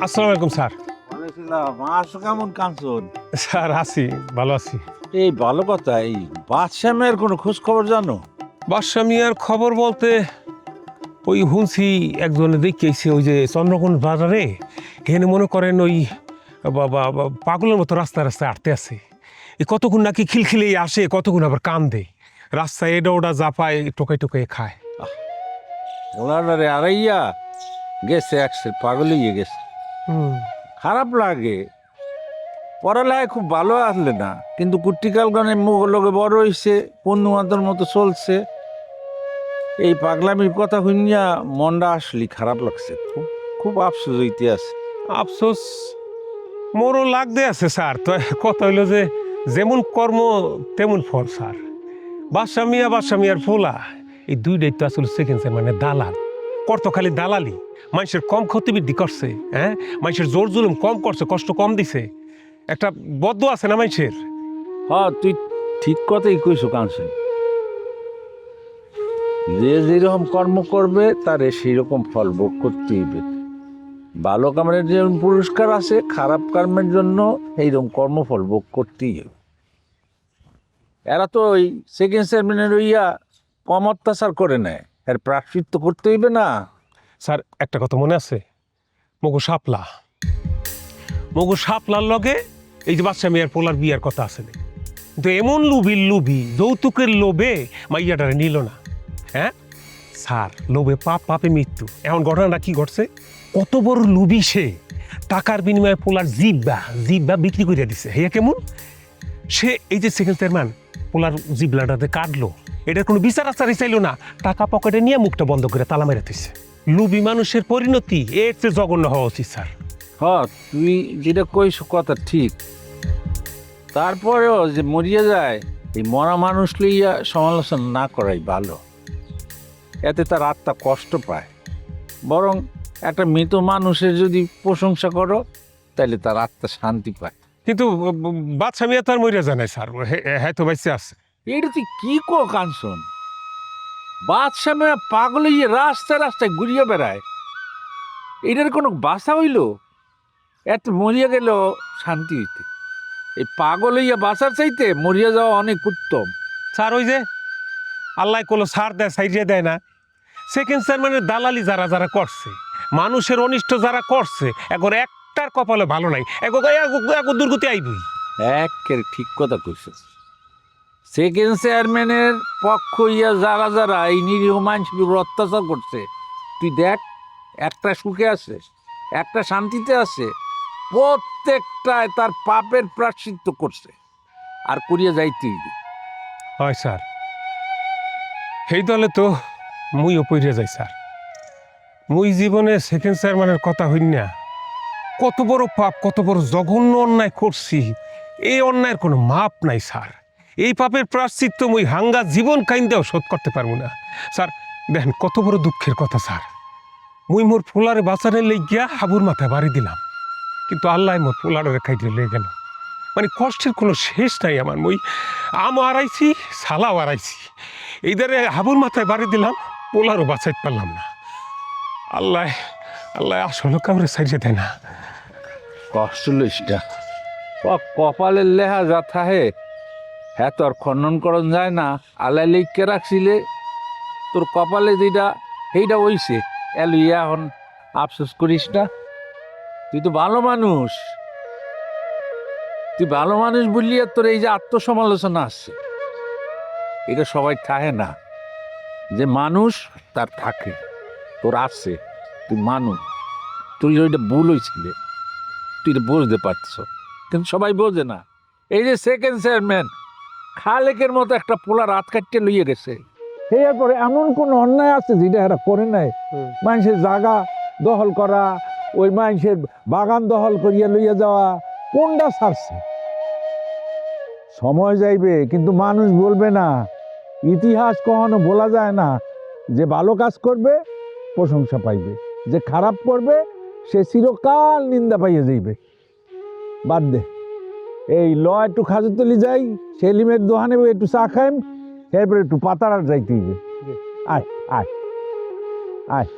আসসালামু আলাইকুম স্যার। কেমন কাঞ্চন? স্যার আছি, ভালো আছি। এই ভালো কথা। এই বাদশা মেয়ের কোনো খোঁজ খবর জানো? বাদশা মিয়ার খবর বলতে ওই শুনছি একজনে দেখিয়েছে ওই যে চন্দ্রকোণ বাজারে এখানে মনে করেন ওই পাগলের মতো রাস্তায় রাস্তায় আটতে আছে। এই কতক্ষণ নাকি খিলখিলেই আসে, কতক্ষণ আবার কান্দে, রাস্তায় এটা ওটা জাপায়, টোকাই টোকাই খায়। ওনারে আড়াইয়া গেছে, একসের পাগল হয়ে গেছে। খারাপ লাগে। পড়ালেখায় খুব ভালো আসলে না, কিন্তু কুট্টিকাল গানে মুখ লোকে বড় হয়েছে, বন্ধুবান্ধবের মতো চলছে। এই পাগলামির কথা শুনিয়া মনটা আসলে খারাপ লাগছে। খুব খুব আফসোস হইতে আছে। আফসোস মোরও লাগতে আছে স্যার। তো কথা হইলো যে যেমন কর্ম তেমন ফল স্যার। বাদশা মিয়ার ফোলা এই দুইটাই তো আসলে সেকেন্ড মানে দালাল করতো, খালি দালালি। মানুষের কম ক্ষতিবৃদ্ধি করছে, হ্যাঁ, মানুষের জোর জুলুম কম করছে, কষ্ট কম দিছে। একটা বদ্ধ আছে না মানুষের। হ্যাঁ, তুই ঠিক কথাই কইছো কাঞ্চন। যে যেরকম কর্ম করবে তারে সেই রকম ফল ভোগ করতে হইবে। ভালো কামের যেমন পুরস্কার আছে, খারাপ কর্মের জন্য এইরকম কর্মফল ভোগ করতেই হবে। এরা তো ওই সেকেন্ড চেয়ারম্যানের হইয়া কম অত্যাচার করে নেয়, এর প্রায়শ্চিত্ত করতে হইবে না? স্যার একটা কথা মনে আছে, মগু শাপলার লগে এই যে বাদশা মিয়ার পোলার বিয়ার কথা আছে না, কিন্তু এমন লুবি যৌতুকের লোভে মাইয়াটারে নিল না। হ্যাঁ স্যার, লোভে পাপ, পাপে মৃত্যু। এখন ঘটনাটা কি ঘটছে, কত বড় লুবি সে, টাকার বিনিময়ে পোলার জিব্বা বিক্রি করে দিছে। হ্যাঁ কেমন সে এই যে সেকেন্ড চেয়ারম্যান পোলার জিবলাটাতে কাটলো, এটার কোনো বিচার আচারই চাইলো না, টাকা পকেটে নিয়ে মুখটা বন্ধ করে তালা মেরে দিচ্ছে। লুবি মানুষের পরিণতি এর চেয়ে জঘন্য হওয়া উচিত স্যার। হ্যাঁ, তুই যেটা কইস কথা ঠিক। তারপরেও যে মরিয়া যায়, এই মরা মানুষ লইয়া সমালোচনা না করাই ভালো। এতে তার আত্মা কষ্ট পায়। বরং একটা মৃত মানুষের যদি প্রশংসা করো, তাহলে তার আত্মা শান্তি পায়। কিন্তু বাদশা মিয়া তো আর মরিয়া যায় নাই স্যার, হ্যাঁ তো বাইসে আছে। এটা তুই কি কো কাঞ্চন? বাদশা মেয়ে পাগল হইয়ে রাস্তায় রাস্তায় ঘুরিয়ে বেড়ায়, এটার কোনো বাসা হইল? এত মরিয়া গেল শান্তি হইতে। এই পাগল হইয়া বাঁচার চাইতে মরিয়া যাওয়া অনেক উত্তম। স্যার ওই যে আল্লাহ কোনো সার দেয়, সাইজে দেয় না। সেকেন্ড চেয়ারম্যানের দালালি যারা যারা করছে, মানুষের অনিষ্ট যারা করছে, এখন একটার কপালে ভালো নাই, এক দুর্গতি আইবই। একের ঠিক কথা কইছিস। সেকেন্ড চেয়ারম্যানের পক্ষ হইয়া যারা যারা এই নিরীহ মানুষের উপর অত্যাচার করছে, তুই দেখ, একটা সুখে আছে, একটা শান্তিতে আছে। প্রত্যেকটায় তার পাপের প্রায়শ্চিত্ত করছে, আর করিয়া যাইতেই। হয় স্যার, সেই দলে তো মুইও পইরে যাই স্যার। মুই জীবনে সেকেন্ড চেয়ারম্যানের কথা হইন না, কত বড় পাপ, কত বড় জঘন্য অন্যায় করছি, এই অন্যায়ের কোনো মাপ নাই স্যার। এই পাপের প্রায়শ্চিত্ত মুই হাঙ্গা জীবন কাইন্দেও শোধ করতে পারবো না স্যার। দেখেন কত বড় দুঃখের কথা স্যার, মুই মোর পোলারে বাঁচানোর লেগিয়া হাবুর মাথায় বাড়ি দিলাম, কিন্তু আল্লাহ মোর পোলারে খাইতে লেগে গেল। মানে কষ্টের কোনো শেষ নাই আমার। মুই আমও হারাইছি, সালাও হারাইছি, এইদারে হাবুর মাথায় বাড়ি দিলাম, পোলারও বাঁচাইতে পারলাম না। আল্লাহ আল্লাহ আসলে কাউরে সাইজে দেয় না। কষ্ট লইসটা, কপালের লেহা যা থাহে হ্যাঁ তো আর খণ্ডন করন যায় না। আল্লাহ লিখকে রাখছিলে, তোর কপালে যেটা সেইটা হইছে, এলইয়া এখন আফসোস করিস না। তুই তো ভালো মানুষ, তুই ভালো মানুষ বললিয়া তোর এই যে আত্মসমালোচনা আসছে, এটা সবাই থাহে না। যে মানুষ তার থাকে, তোর আছে, তুই মানুষ, তুই ওইটা ভুল হয়েছিল, তুই এটা বুঝতে পারছ, কিন্তু সবাই বোঝে না। এই যে সেকেন্ড চেয়ারম্যান খালেকের মতো একটা পোলা রাত কাটতে লইয়ে গেছে, এরপরে এমন কোন অন্যায় আছে যেটা এরা করে নাই? মানুষের জায়গা দখল করা, ওই মানুষের বাগান দখল করিয়া লইয়া যাওয়া, কোনটা ছাড়ছে? সময় যাইবে, কিন্তু মানুষ বলবে না। ইতিহাস কখনো বলা যায় না। যে ভালো কাজ করবে প্রশংসা পাইবে, যে খারাপ করবে সে চিরকাল নিন্দা পাইয়া যাইবে। বাদ দে, এই ল একটু খাজুতলি যাই, সেলিমের দোকানে একটু চা খাইম, এরপরে একটু পাতার যাইতে হইবে। আয় আয় আয়।